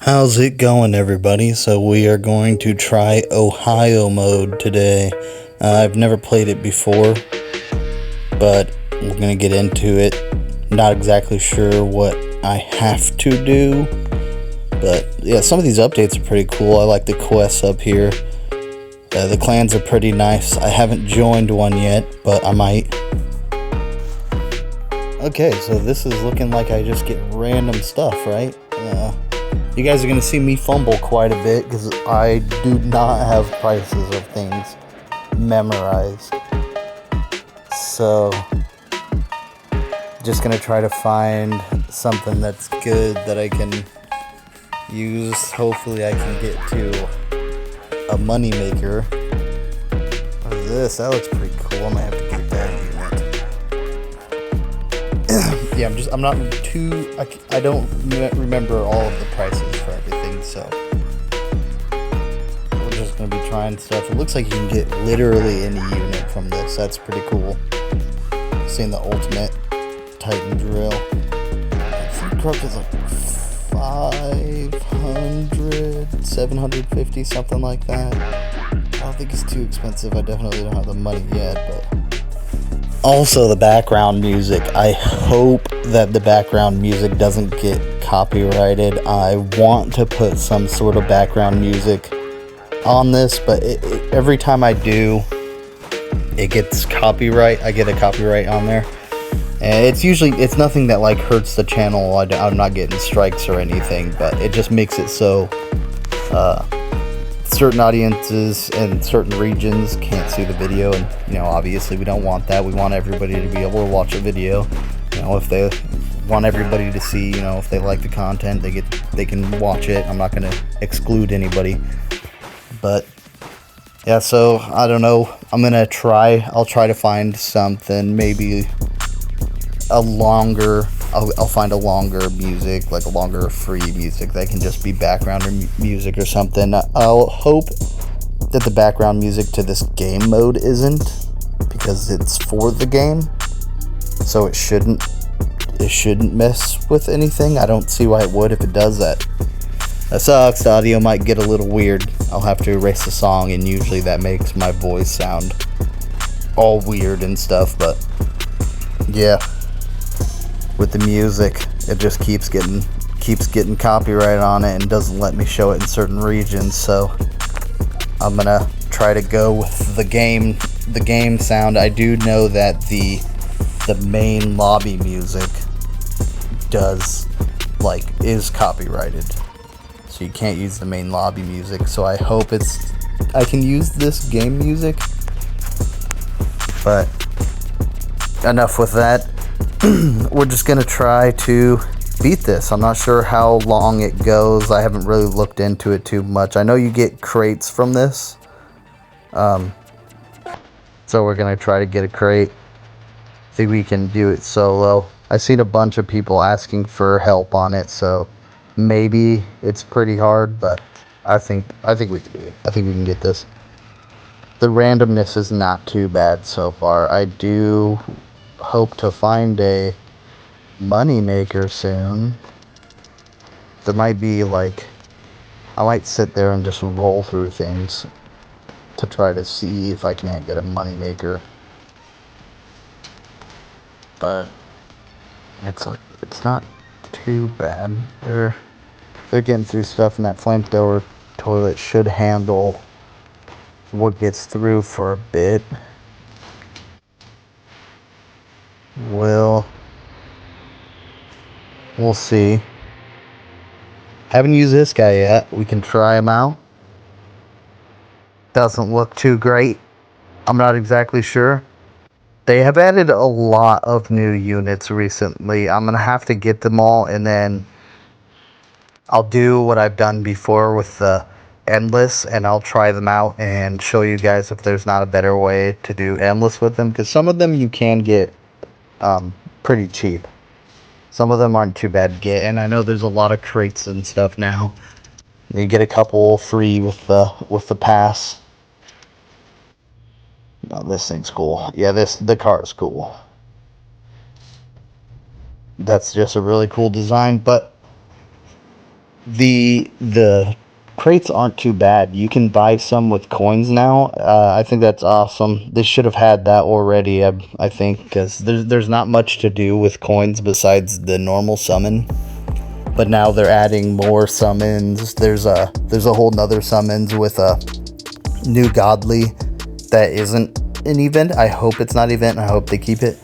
How's it going, everybody? So we are going to try Ohio mode today. I've never played it before, but we're going to get into it. Not exactly sure what I have to do, but yeah, some of these updates are pretty cool. I like the quests up here. The clans are pretty nice. I haven't joined one yet, but I might. Okay, so this is looking like I just get random stuff, right? You guys are going to see me fumble quite a bit because I do not have prices of things memorized. So, just going to try to find something that's good that I can use. Hopefully I can get to a money maker. What is this? That looks pretty cool. I might have to get that unit. Yeah, I'm not too, I don't remember all of the prices for everything, so we're just going to be trying stuff. It looks like you can get literally any unit from this. That's pretty cool. Seeing the ultimate Titan drill. I think corrupt is like 500, 750, something like that. I don't think it's too expensive. I definitely don't have the money yet, but also the background music. I hope that the background music doesn't get copyrighted. I want to put some sort of background music on this, but every time I do, it gets copyright. I get a copyright on there. And it's nothing that like hurts the channel. I'm not getting strikes or anything, but it just makes it so certain audiences and certain regions can't see the video, and obviously we don't want that. We want everybody to be able to watch a video. If they want everybody to see, if they like the content, they can watch it. I'm not going to exclude anybody, but yeah, so I don't know. I'll try to find something, maybe I'll find a longer music, like a longer free music that can just be background or music or something. I'll hope that the background music to this game mode isn't, because it's for the game, so it shouldn't mess with anything. I don't see why it would. If it does, that sucks. The audio might get a little weird. I'll have to erase the song, and usually that makes my voice sound all weird and stuff, but yeah. With the music, it just keeps getting copyright on it and doesn't let me show it in certain regions. So I'm gonna try to go with the game sound. I do know that the main lobby music is copyrighted, so you can't use the main lobby music. So I hope I can use this game music. But enough with that. We're just gonna try to beat this. I'm not sure how long it goes. I haven't really looked into it too much. I know you get crates from this, so we're gonna try to get a crate. See if we can do it solo. I've seen a bunch of people asking for help on it, so maybe it's pretty hard, but I think we can do it. I think we can get this. The randomness is not too bad so far. I do hope to find a money maker soon. There might be I might sit there and just roll through things to try to see if I can't get a money maker. But it's not too bad. They're getting through stuff, and that flamethrower toilet should handle what gets through for a bit. We'll see. Haven't used this guy yet. We can try him out. Doesn't look too great. I'm not exactly sure. They have added a lot of new units recently. I'm gonna have to get them all, and then I'll do what I've done before with the endless, and I'll try them out and show you guys if there's not a better way to do endless with them, because some of them you can get pretty cheap. Some of them aren't too bad to get, and I know there's a lot of crates and stuff now. You get a couple free with the pass. No, this thing's cool. Yeah, the car is cool. That's just a really cool design, but The crates aren't too bad. You can buy some with coins now. I think that's awesome. They should have had that already. I think because there's not much to do with coins besides the normal summon. But now they're adding more summons. There's a whole nother summons with a new godly that isn't an event. I hope it's not event. I hope they keep it.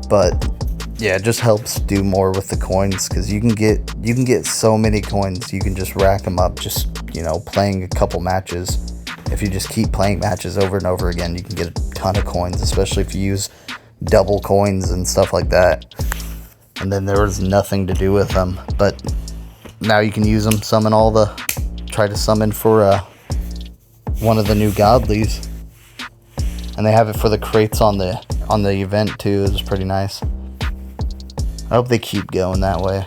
But yeah, it just helps do more with the coins because you can get so many coins. You can just rack them up. Just playing a couple matches. If you just keep playing matches over and over again, you can get a ton of coins. Especially if you use double coins and stuff like that. And then there was nothing to do with them, but now you can use them. Try to summon for one of the new godlies, and they have it for the crates on the event too. It's pretty nice. I hope they keep going that way.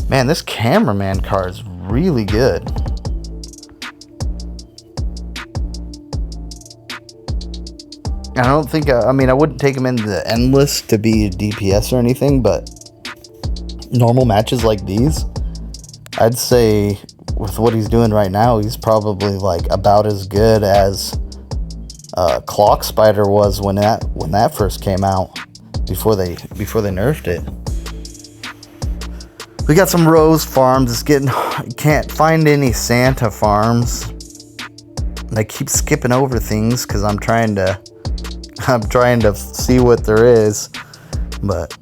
Man, this cameraman car is really good. I don't think, I wouldn't take him into the endless to be DPS or anything, but normal matches like these, I'd say with what he's doing right now, he's probably like about as good as Clock Spider was when that first came out, before they nerfed it. We got some Rose farms. Can't find any Santa farms. And I keep skipping over things because I'm trying to see what there is, but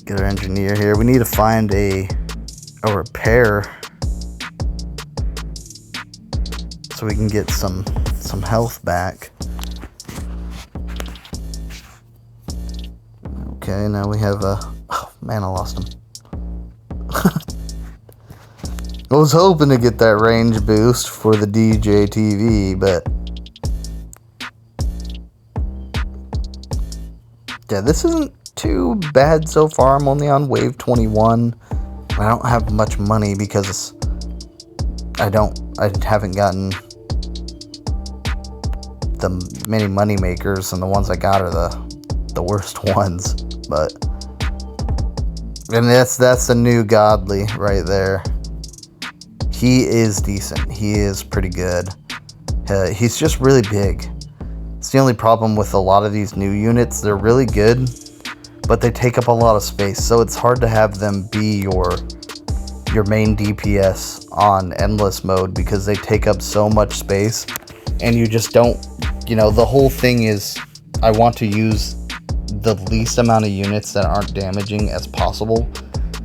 get our engineer here. We need to find a repair so we can get some health back. Okay, now we have oh man, I lost him. I was hoping to get that range boost for the DJ TV, but yeah, this isn't too bad so far. I'm only on wave 21. I don't have much money because I haven't gotten the many money makers, and the ones I got are the worst ones. But and that's the new godly right there. He is decent. He is pretty good. He's just really big. It's the only problem with a lot of these new units. They're really good, but they take up a lot of space, so it's hard to have them be your main DPS on endless mode because they take up so much space, and you just don't, the whole thing is I want to use the least amount of units that aren't damaging as possible,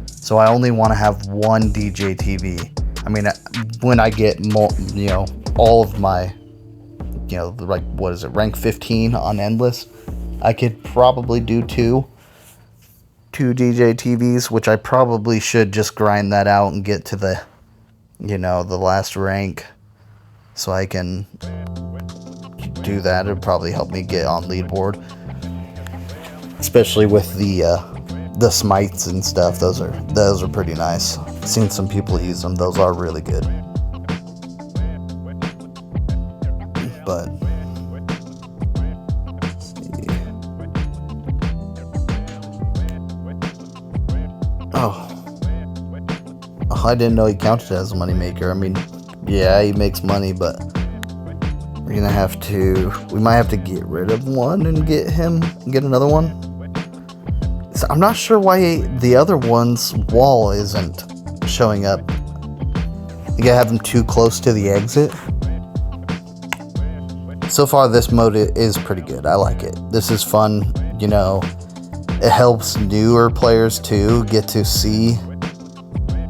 so I only want to have one DJ TV. When I get more, all of my, like, what is it, rank 15 on endless, I could probably do two DJ TVs, which I probably should just grind that out and get to the, the last rank, so I can do that. It'd probably help me get on leaderboard, especially with the smites and stuff. Those are pretty nice. I've seen some people use them. Those are really good. But let's see. Oh, I didn't know he counted as a moneymaker. Yeah, he makes money, but we might have to get rid of one and get another one. So I'm not sure why the other one's wall isn't showing up. You gotta have them too close to the exit. So far, this mode is pretty good. I like it. This is fun. It helps newer players too get to see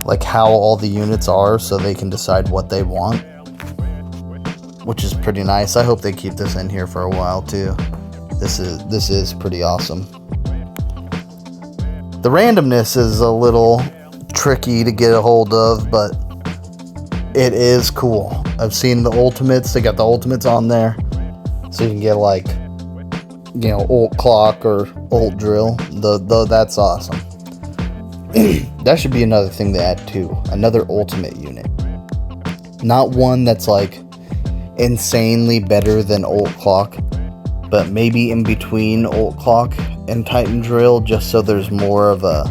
like how all the units are, so they can decide what they want, which is pretty nice. I hope they keep this in here for a while too. This is pretty awesome. The randomness is a little tricky to get a hold of, but it is cool. I've seen the ultimates. They got the ultimates on there, so you can get like, ult clock or ult drill. That's awesome. That should be another thing to add too. Another ultimate unit. Not one that's like insanely better than ult clock, but maybe in between ult clock and Titan drill, just so there's more of a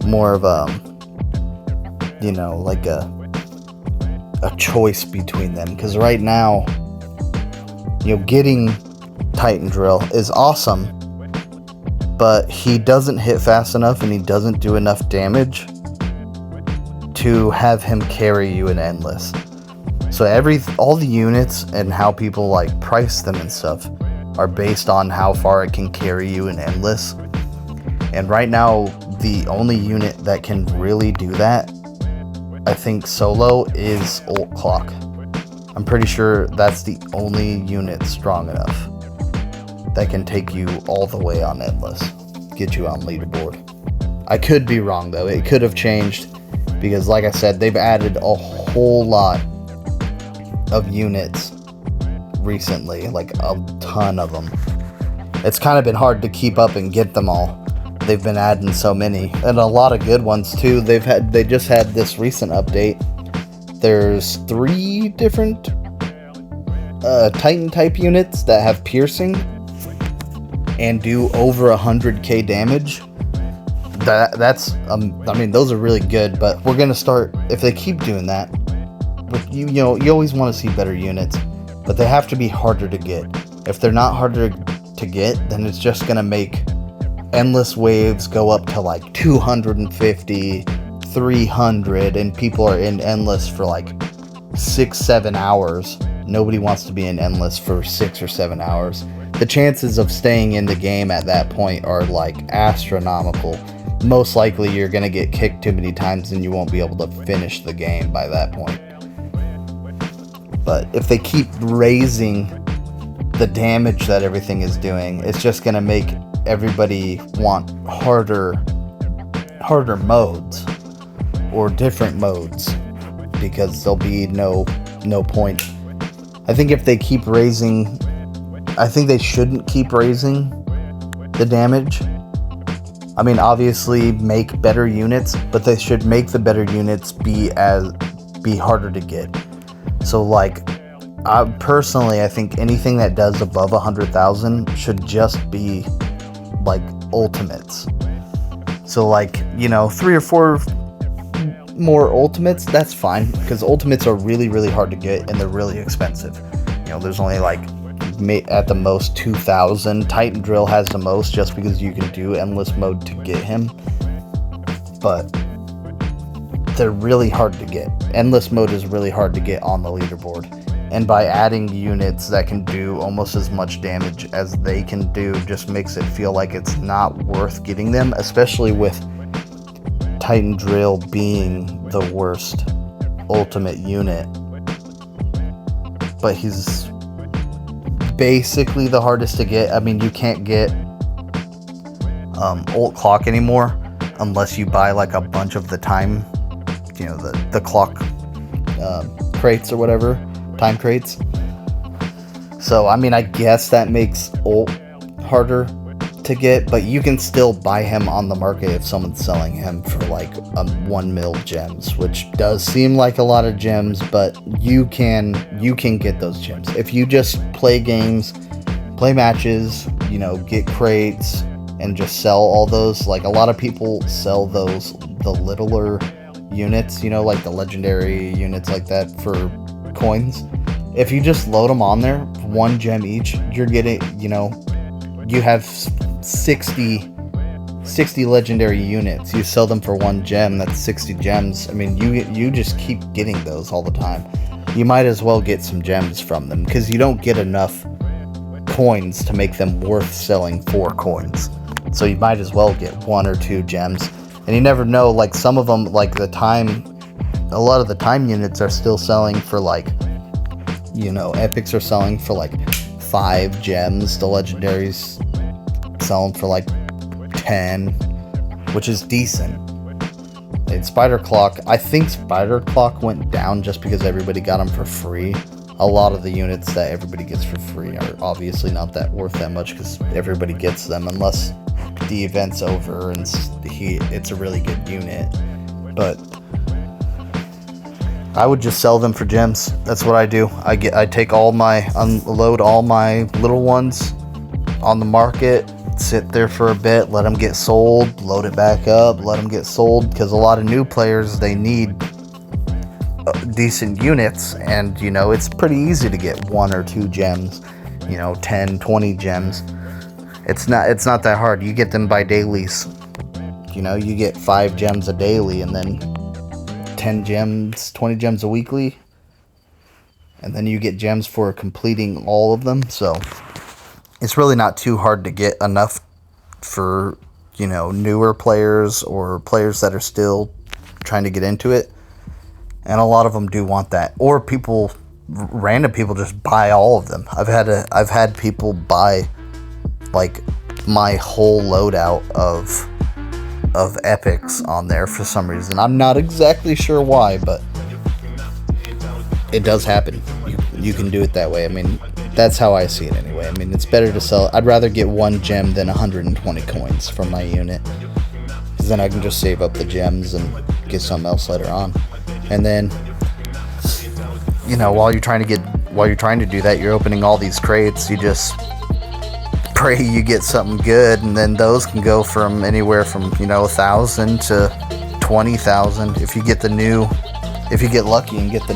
more of like a choice between them, because right now, getting Titan Drill is awesome, but he doesn't hit fast enough and he doesn't do enough damage to have him carry you in Endless. So all the units and how people like price them and stuff are based on how far it can carry you in Endless. And right now, the only unit that can really do that, I think solo, is Ult Clock. I'm pretty sure that's the only unit strong enough that can take you all the way on Endless, get you on leaderboard. I could be wrong though, it could have changed, because like I said, they've added a whole lot of units recently, like a ton of them. It's kind of been hard to keep up and get them all. They've been adding so many, and a lot of good ones too. They just had this recent update. There's 3 different Titan type units that have piercing and do over 100k damage. That's those are really good, but we're gonna start, if they keep doing that. But you always want to see better units, but they have to be harder to get. If they're not harder to get, then it's just gonna make Endless waves go up to like 250, 300, and people are in Endless for like 6-7 hours. Nobody wants to be in Endless for 6 or 7 hours. The chances of staying in the game at that point are like astronomical. Most likely you're gonna get kicked too many times and you won't be able to finish the game by that point. But if they keep raising the damage that everything is doing, it's just gonna make everybody want harder modes or different modes, because there'll be no point. I think if they keep raising, I think they shouldn't keep raising the damage. I mean, obviously make better units, but they should make the better units be harder to get. So like, I think anything that does above 100,000 should just be like ultimates. So like, 3 or 4 more ultimates, that's fine, because ultimates are really, really hard to get and they're really expensive. There's only like at the most 2,000. Titan Drill has the most, just because you can do Endless mode to get him, but they're really hard to get. Endless mode is really hard to get on the leaderboard, and by adding units that can do almost as much damage as they can do just makes it feel like it's not worth getting them, especially with Titan Drill being the worst ultimate unit. But he's basically the hardest to get. I mean, you can't get Ult Clock anymore unless you buy like a bunch of the time, the clock crates or whatever, time crates. So I mean, I guess that makes Ult harder to get, but you can still buy him on the market if someone's selling him for like 1 mil gems, which does seem like a lot of gems, but you can get those gems if you just play games, play matches, get crates and just sell all those. Like, a lot of people sell the littler units, like the legendary units like that, for coins. If you just load them on there, 1 gem each, you're getting, you have 60 legendary units. You sell them for 1 gem, that's 60 gems. I mean, you just keep getting those all the time. You might as well get some gems from them, because you don't get enough coins to make them worth selling for coins. So you might as well get 1 or 2 gems. And you never know, like some of them, like a lot of the time units are still selling for like, epics are selling for like 5 gems. The legendaries selling for like 10, which is decent. And Spider Clock, I think Spider Clock went down just because everybody got them for free. A lot of the units that everybody gets for free are obviously not that worth that much, because everybody gets them unless the event's over and it's a really good unit. But I would just sell them for gems. That's what I do. I unload all my little ones on the market, sit there for a bit, let them get sold, load it back up, let them get sold, because a lot of new players, they need decent units, and you know, it's pretty easy to get 1 or 2 gems, you know, 10, 20 gems. It's not that hard. You get them by dailies. You know, you get 5 gems a daily, and then 10 gems, 20 gems a weekly, and then you get gems for completing all of them. So it's really not too hard to get enough for, you know, newer players or players that are still trying to get into it. And a lot of them do want that. Or people, random people, just buy all of them. I've had people buy like my whole loadout of epics on there for some reason. I'm not exactly sure why, but it does happen. You can do it that way. I mean, that's how I see it anyway. I mean, it's better to sell. I'd rather get 1 gem than 120 coins from my unit, because then I can just save up the gems and get something else later on. And then, you know, while you're trying to do that, you're opening all these crates. You just pray you get something good, and then those can go from anywhere from, you know, 1,000 to 20,000. If you get lucky and get the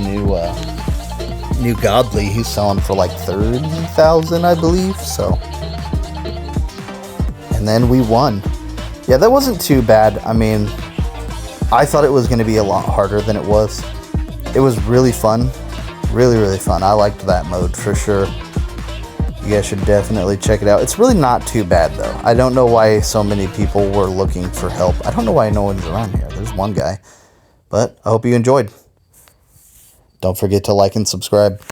new godly, he's selling for like 30,000, I believe. So, and then we won. Yeah, that wasn't too bad. I mean, I thought it was going to be a lot harder than it was. It was really fun. Really, really fun. I liked that mode for sure. You guys should definitely check it out. It's really not too bad, though. I don't know why so many people were looking for help. I don't know why no one's around here. There's one guy. But I hope you enjoyed. Don't forget to like and subscribe.